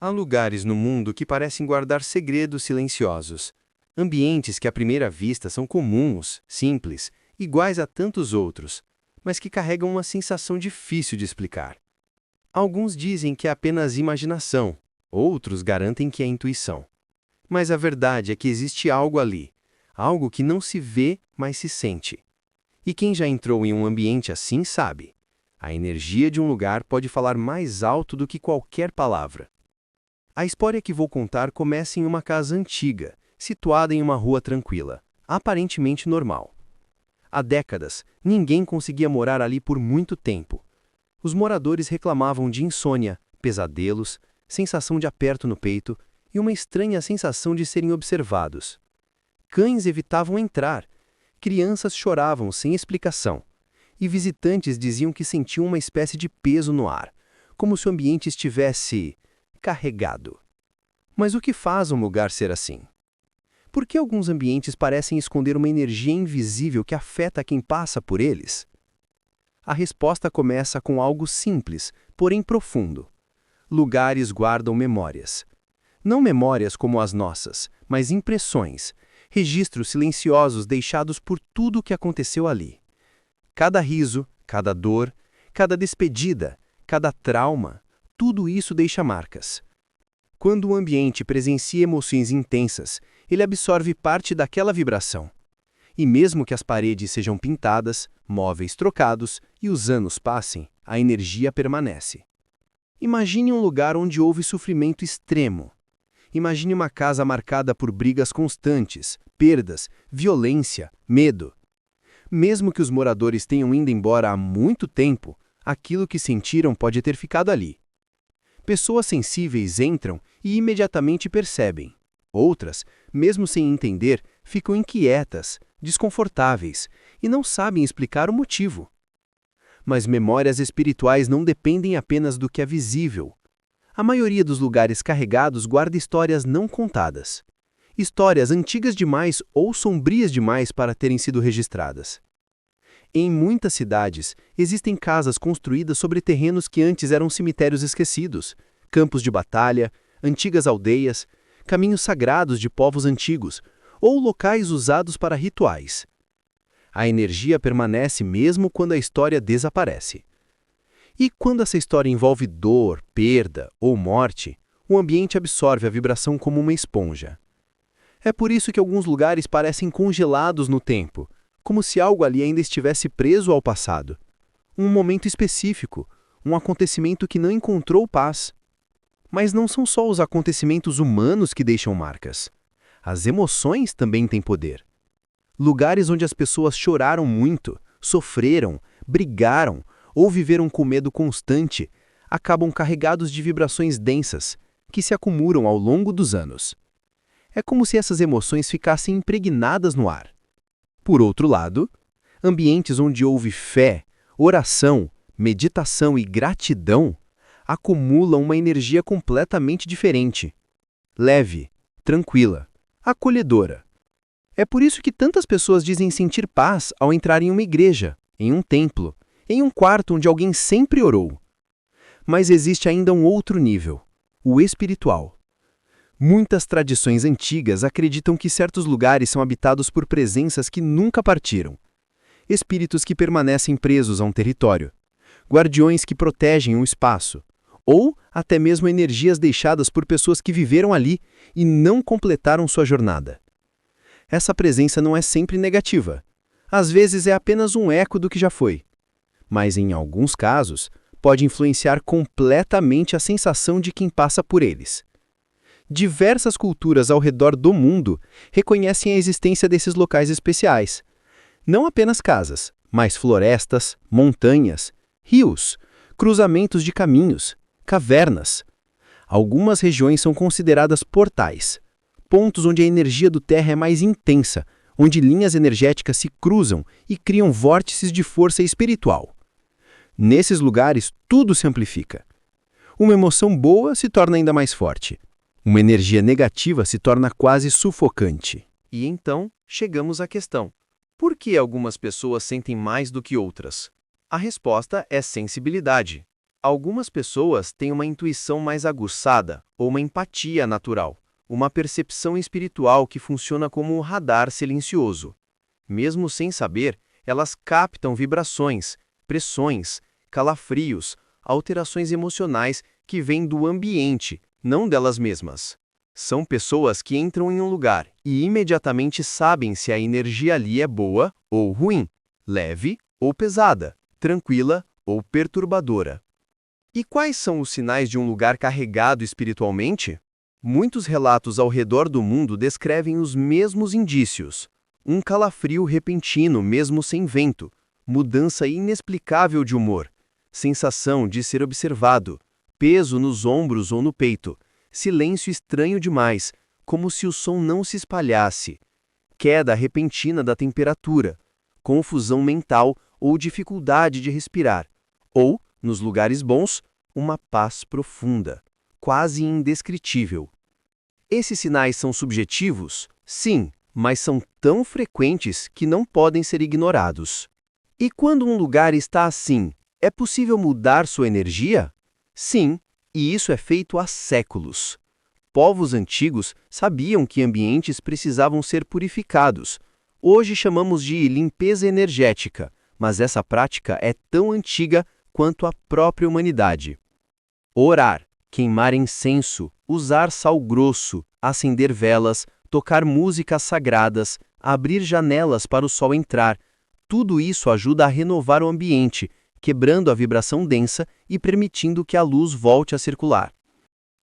Há lugares no mundo que parecem guardar segredos silenciosos. Ambientes que à primeira vista são comuns, simples, iguais a tantos outros, mas que carregam uma sensação difícil de explicar. Alguns dizem que é apenas imaginação, outros garantem que é intuição. Mas a verdade é que existe algo ali, algo que não se vê, mas se sente. E quem já entrou em um ambiente assim sabe. A energia de um lugar pode falar mais alto do que qualquer palavra. A história que vou contar começa em uma casa antiga, situada em uma rua tranquila, aparentemente normal. Há décadas, ninguém conseguia morar ali por muito tempo. Os moradores reclamavam de insônia, pesadelos, sensação de aperto no peito e uma estranha sensação de serem observados. Cães evitavam entrar, crianças choravam sem explicação, e visitantes diziam que sentiam uma espécie de peso no ar, como se o ambiente estivesse carregado. Mas o que faz um lugar ser assim? Por que alguns ambientes parecem esconder uma energia invisível que afeta quem passa por eles? A resposta começa com algo simples, porém profundo. Lugares guardam memórias. Não memórias como as nossas, mas impressões, registros silenciosos deixados por tudo o que aconteceu ali. Cada riso, cada dor, cada despedida, cada trauma, tudo isso deixa marcas. Quando o ambiente presencia emoções intensas, ele absorve parte daquela vibração. E mesmo que as paredes sejam pintadas, móveis trocados e os anos passem, a energia permanece. Imagine um lugar onde houve sofrimento extremo. Imagine uma casa marcada por brigas constantes, perdas, violência, medo. Mesmo que os moradores tenham ido embora há muito tempo, aquilo que sentiram pode ter ficado ali. Pessoas sensíveis entram e imediatamente percebem. Outras, mesmo sem entender, ficam inquietas, desconfortáveis e não sabem explicar o motivo. Mas memórias espirituais não dependem apenas do que é visível. A maioria dos lugares carregados guarda histórias não contadas. Histórias antigas demais ou sombrias demais para terem sido registradas. Em muitas cidades, existem casas construídas sobre terrenos que antes eram cemitérios esquecidos, campos de batalha, antigas aldeias, caminhos sagrados de povos antigos, ou locais usados para rituais. A energia permanece mesmo quando a história desaparece. E quando essa história envolve dor, perda ou morte, o ambiente absorve a vibração como uma esponja. É por isso que alguns lugares parecem congelados no tempo, como se algo ali ainda estivesse preso ao passado. Um momento específico, um acontecimento que não encontrou paz. Mas não são só os acontecimentos humanos que deixam marcas. As emoções também têm poder. Lugares onde as pessoas choraram muito, sofreram, brigaram ou viveram com medo constante, acabam carregados de vibrações densas, que se acumulam ao longo dos anos. É como se essas emoções ficassem impregnadas no ar. Por outro lado, ambientes onde houve fé, oração, meditação e gratidão acumulam uma energia completamente diferente. Leve, tranquila, acolhedora. É por isso que tantas pessoas dizem sentir paz ao entrar em uma igreja, em um templo, em um quarto onde alguém sempre orou. Mas existe ainda um outro nível, o espiritual. Muitas tradições antigas acreditam que certos lugares são habitados por presenças que nunca partiram. Espíritos que permanecem presos a um território. Guardiões que protegem um espaço. Ou até mesmo energias deixadas por pessoas que viveram ali e não completaram sua jornada. Essa presença não é sempre negativa. Às vezes é apenas um eco do que já foi. Mas em alguns casos, pode influenciar completamente a sensação de quem passa por eles. Diversas culturas ao redor do mundo reconhecem a existência desses locais especiais. Não apenas casas, mas florestas, montanhas, rios, cruzamentos de caminhos, cavernas. Algumas regiões são consideradas portais, pontos onde a energia do terra é mais intensa, onde linhas energéticas se cruzam e criam vórtices de força espiritual. Nesses lugares, tudo se amplifica. Uma emoção boa se torna ainda mais forte. Uma energia negativa se torna quase sufocante. E então, chegamos à questão: por que algumas pessoas sentem mais do que outras? A resposta é sensibilidade. Algumas pessoas têm uma intuição mais aguçada ou uma empatia natural, uma percepção espiritual que funciona como um radar silencioso. Mesmo sem saber, elas captam vibrações, pressões, calafrios, alterações emocionais que vêm do ambiente, não delas mesmas. São pessoas que entram em um lugar e imediatamente sabem se a energia ali é boa ou ruim, leve ou pesada, tranquila ou perturbadora. E quais são os sinais de um lugar carregado espiritualmente? Muitos relatos ao redor do mundo descrevem os mesmos indícios. Um calafrio repentino mesmo sem vento, mudança inexplicável de humor, sensação de ser observado, peso nos ombros ou no peito, silêncio estranho demais, como se o som não se espalhasse, queda repentina da temperatura, confusão mental ou dificuldade de respirar, ou, nos lugares bons, uma paz profunda, quase indescritível. Esses sinais são subjetivos? Sim, mas são tão frequentes que não podem ser ignorados. E quando um lugar está assim, é possível mudar sua energia? Sim, e isso é feito há séculos. Povos antigos sabiam que ambientes precisavam ser purificados. Hoje chamamos de limpeza energética, mas essa prática é tão antiga quanto a própria humanidade. Orar, queimar incenso, usar sal grosso, acender velas, tocar músicas sagradas, abrir janelas para o sol entrar, tudo isso ajuda a renovar o ambiente, quebrando a vibração densa e permitindo que a luz volte a circular.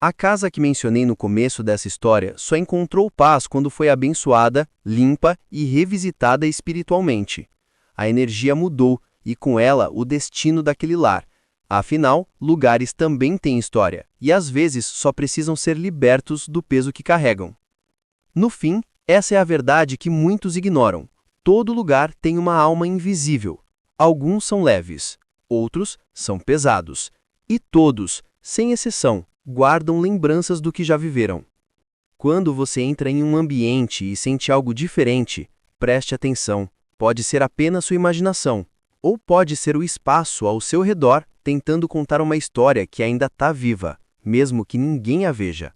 A casa que mencionei no começo dessa história só encontrou paz quando foi abençoada, limpa e revisitada espiritualmente. A energia mudou e com ela o destino daquele lar. Afinal, lugares também têm história e às vezes só precisam ser libertos do peso que carregam. No fim, essa é a verdade que muitos ignoram. Todo lugar tem uma alma invisível. Alguns são leves, outros são pesados. E todos, sem exceção, guardam lembranças do que já viveram. Quando você entra em um ambiente e sente algo diferente, preste atenção. Pode ser apenas sua imaginação, ou pode ser o espaço ao seu redor tentando contar uma história que ainda está viva, mesmo que ninguém a veja.